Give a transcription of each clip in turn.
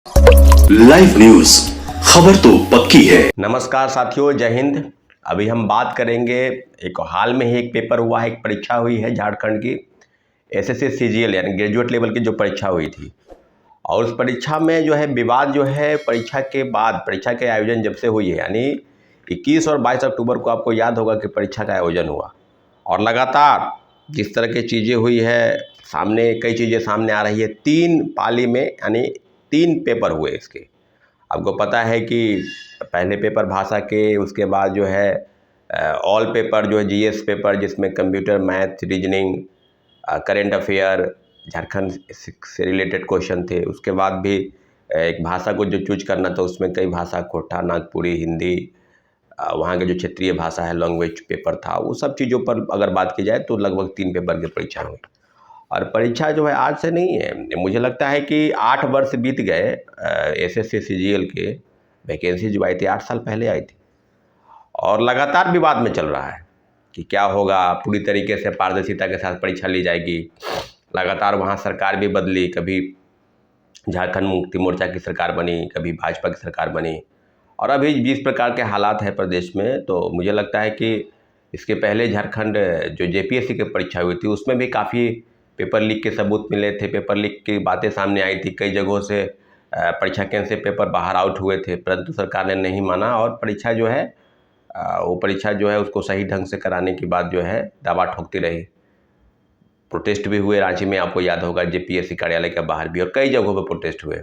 Live news, खबर तो पक्की है। नमस्कार साथियों, जय हिंद। अभी हम बात करेंगे, एक हाल में ही एक पेपर हुआ है, एक परीक्षा हुई है झारखंड की एसएससी सीजीएल यानी ग्रेजुएट लेवल की जो परीक्षा हुई थी। और उस परीक्षा में जो है विवाद जो है परीक्षा के बाद, परीक्षा के आयोजन जब से हुई है यानी 21 और 22 अक्टूबर को आपको याद होगा कि परीक्षा का आयोजन हुआ। और लगातार जिस तरह की चीज़ें हुई है, सामने कई चीज़ें सामने आ रही है। 3 पाली में यानी 3 पेपर हुए इसके। आपको पता है कि पहले पेपर भाषा के, उसके बाद जो है ऑल पेपर जो है जीएस पेपर, जिसमें computer, math, reasoning, current affair, Jharkhand से रिलेटेड क्वेश्चन थे। उसके बाद भी एक भाषा को जो चूज करना था, उसमें कई भाषा, कोटा, नागपुरी, हिंदी, वहाँ के जो क्षेत्रीय भाषा है लैंग्वेज पेपर था। वो सब चीज़ों पर अगर बात की जाए तो लगभग 3 पेपर की परीक्षा हुई। और परीक्षा जो है आज से नहीं है, मुझे लगता है कि 8 वर्ष बीत गए एसएससी सीजीएल के। वैकेंसी जो आई थी 8 साल पहले आई थी और लगातार विवाद में चल रहा है कि क्या होगा। पूरी तरीके से पारदर्शिता के साथ परीक्षा ली जाएगी। लगातार वहाँ सरकार भी बदली, कभी झारखंड मुक्ति मोर्चा की सरकार बनी, कभी भाजपा की सरकार बनी। और अभी जिस प्रकार के हालात हैं प्रदेश में, तो मुझे लगता है कि इसके पहले झारखंड जो जेपीएससी की परीक्षा हुई थी उसमें भी काफ़ी पेपर लीक के सबूत मिले थे। पेपर लीक की बातें सामने आई थी। कई जगहों से परीक्षा केंद्र से पेपर बाहर आउट हुए थे, परंतु सरकार ने नहीं माना और परीक्षा जो है वो परीक्षा जो है उसको सही ढंग से कराने की बात जो है दावा ठोकती रही। प्रोटेस्ट भी हुए रांची में, आपको याद होगा, जेपीएससी कार्यालय के बाहर भी, और कई जगहों पर प्रोटेस्ट हुए।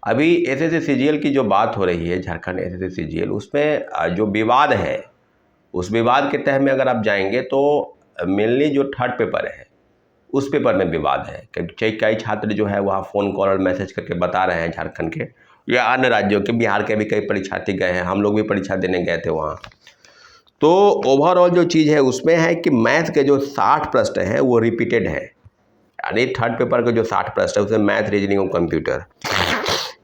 अभी एसएससी सीजीएल की जो बात हो रही है, झारखंड एसएससी सीजीएल, उसमें जो विवाद है, उस विवाद के तह में अगर आप जाएंगे तो मेनली जो थर्ड पेपर है उस पेपर में विवाद है। क्योंकि कई छात्र जो है वहाँ फ़ोन कॉल और मैसेज करके बता रहे हैं, झारखंड के या अन्य राज्यों के, बिहार के भी कई परीक्षार्थी गए हैं, हम लोग भी परीक्षा देने गए थे वहाँ। तो ओवरऑल जो चीज़ है उसमें है कि मैथ के जो 60 प्रश्न हैं वो रिपीटेड है। यानी थर्ड पेपर के जो 60 प्रश्न है उसमें मैथ, रीजनिंग और कंप्यूटर,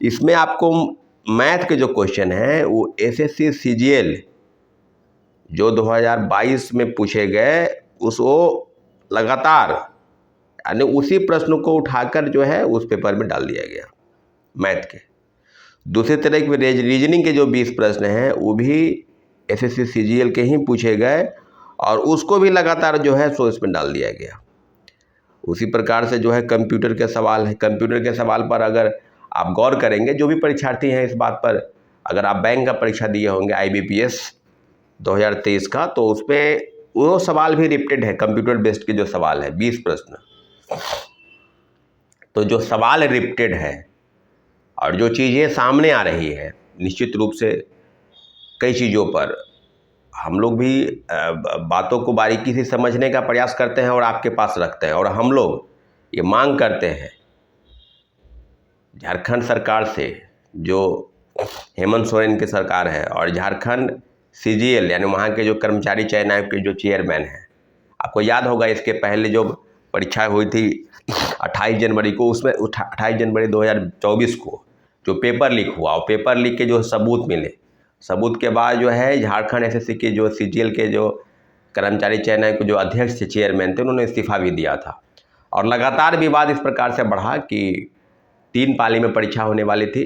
इसमें आपको मैथ के जो क्वेश्चन हैं वो एसएससी सीजीएल जो 2022 में पूछे गए उसको लगातार यानी उसी प्रश्न को उठाकर जो है उस पेपर में डाल दिया गया मैथ के। दूसरी तरह के रीजनिंग के जो 20 प्रश्न हैं वो भी एसएससी सीजीएल के ही पूछे गए और उसको भी लगातार जो है सो इसमें डाल दिया गया। उसी प्रकार से जो है कंप्यूटर के सवाल है। कंप्यूटर के सवाल पर अगर आप गौर करेंगे, जो भी परीक्षार्थी हैं इस बात पर, अगर आप बैंक का परीक्षा दिए होंगे आईबीपीएस 2023 का, तो उसमें वो सवाल भी रिपीटेड है। कंप्यूटर बेस्ड के जो सवाल है 20 प्रश्न, तो जो सवाल रिपीटेड है और जो चीज़ें सामने आ रही है, निश्चित रूप से कई चीज़ों पर हम लोग भी बातों को बारीकी से समझने का प्रयास करते हैं और आपके पास रखते हैं। और हम लोग ये मांग करते हैं झारखंड सरकार से, जो हेमंत सोरेन की सरकार है, और झारखंड सीजीएल यानी वहाँ के जो कर्मचारी चयन आयोग के जो चेयरमैन हैं, आपको याद होगा इसके पहले जो परीक्षा हुई थी 28 जनवरी को, उसमें 28 जनवरी 2024 को जो पेपर लीक हुआ, और पेपर लीक के जो सबूत मिले, सबूत के बाद जो है झारखंड एसएससी के जो सीजीएल के जो कर्मचारी चयन आयोग के जो अध्यक्ष थे, चेयरमैन थे, उन्होंने इस्तीफा भी दिया था। और लगातार विवाद इस प्रकार से बढ़ा कि 3 पाली में परीक्षा होने वाली थी,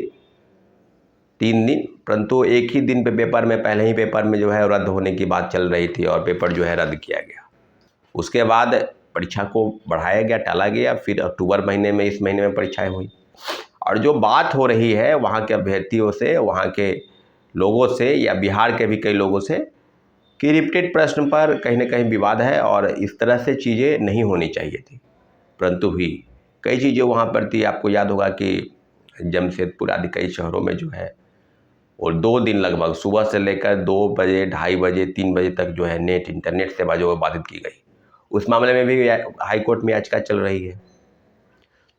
3 दिन, परंतु एक ही दिन पे पेपर में, पहले ही पेपर में जो है रद्द होने की बात चल रही थी और पेपर जो है रद्द किया गया। उसके बाद परीक्षा को बढ़ाया गया, टाला गया, फिर अक्टूबर महीने में, इस महीने में परीक्षाएं हुई। और जो बात हो रही है वहाँ के अभ्यर्थियों से, वहाँ के लोगों से, या बिहार के भी कई लोगों से, कि रिपीटेड प्रश्न पर कहीं ना कहीं विवाद है और इस तरह से चीज़ें नहीं होनी चाहिए थी, परंतु भी कई चीज़ें वहाँ पर थी। आपको याद होगा कि जमशेदपुर आदि कई शहरों में जो है और 2 दिन लगभग सुबह से लेकर 2 बजे, 2:30 बजे, 3 बजे तक जो है इंटरनेट सेवा जो है बाधित की गई। उस मामले में भी हाई कोर्ट में याचिका चल रही है।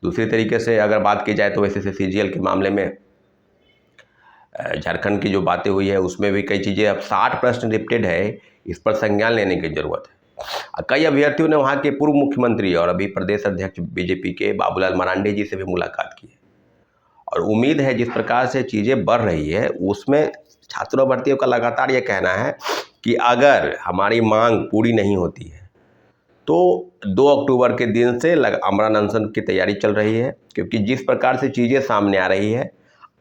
दूसरी तरीके से अगर बात की जाए तो एसएससी सीजीएल के मामले में झारखंड की जो बातें हुई है उसमें भी कई चीज़ें, अब 60 प्रश्न रिपीटेड है, इस पर संज्ञान लेने की जरूरत है। कई अभ्यर्थियों ने वहाँ के पूर्व मुख्यमंत्री और अभी प्रदेश अध्यक्ष बीजेपी के बाबूलाल मरांडी जी से भी मुलाकात की है और उम्मीद है जिस प्रकार से चीज़ें बढ़ रही है उसमें छात्रों भर्तियों का लगातार ये कहना है कि अगर हमारी मांग पूरी नहीं होती है तो 2 अक्टूबर के दिन से आमरण अनशन की तैयारी चल रही है, क्योंकि जिस प्रकार से चीज़ें सामने आ रही है,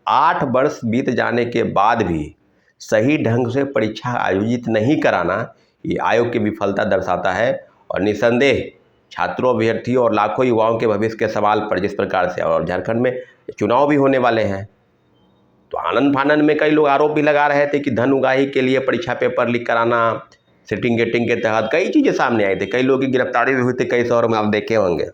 8 वर्ष बीत जाने के बाद भी सही ढंग से परीक्षा आयोजित नहीं कराना ये आयोग की विफलता दर्शाता है। और निसंदेह छात्रों, अभ्यर्थियों और लाखों युवाओं के भविष्य के सवाल पर जिस प्रकार से, और झारखंड में चुनाव भी होने वाले हैं, तो आनंद फानंद में कई लोग आरोप भी लगा रहे थे कि धन उगाही के लिए परीक्षा पेपर लीक कराना, सिटिंग गेटिंग के तहत कई चीज़ें सामने आई थी। कई लोगों की गिरफ्तारी भी हुई थी कई शहरों में, आप देखे होंगे।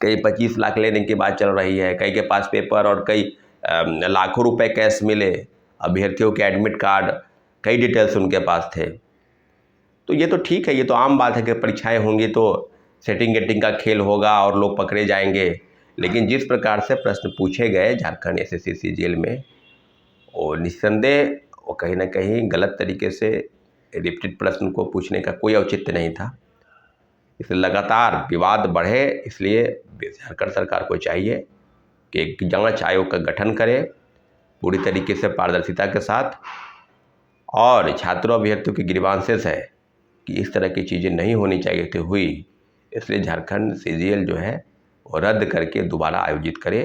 कई 25 लाख लेने की बात चल रही है, कई के पास पेपर और कई लाखों रुपए कैश मिले, अभ्यर्थियों के एडमिट कार्ड, कई डिटेल्स उनके पास थे। तो ये तो ठीक है, ये तो आम बात है कि परीक्षाएं होंगी तो सेटिंग गेटिंग का खेल होगा और लोग पकड़े जाएंगे। लेकिन जिस प्रकार से प्रश्न पूछे गए झारखंड एसएससी सीजीएल में, वो निस्संदेह वो कहीं ना कहीं गलत तरीके से रिपीटेड प्रश्न को पूछने का कोई औचित्य नहीं था। इसलिए लगातार विवाद बढ़े, इसलिए झारखंड सरकार को चाहिए कि एक जांच आयोग का गठन करे पूरी तरीके से पारदर्शिता के साथ, और छात्रों अभ्यर्थियों की ग्रीवांसेस है कि इस तरह की चीज़ें नहीं होनी चाहिए थी, हुई, इसलिए झारखंड सीजीएल जो है वो रद्द करके दोबारा आयोजित करे,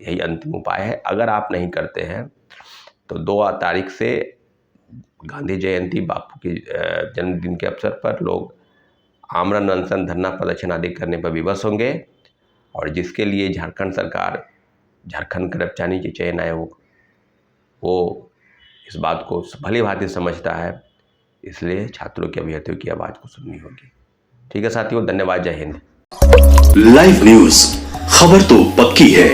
यही अंतिम उपाय है। अगर आप नहीं करते हैं तो 2 तारीख से गांधी जयंती, बापू की जन्मदिन के अवसर पर लोग आमरण अनशन, धरना प्रदर्शन आदि करने पर विवश होंगे, और जिसके लिए झारखंड सरकार, झारखंड कर्मचारी चयन आयोग वो इस बात को भली भांति समझता है, इसलिए छात्रों की, अभ्यर्थियों की आवाज़ को सुननी होगी। ठीक है साथियों, धन्यवाद, जय हिंद। लाइव न्यूज, खबर तो पक्की है।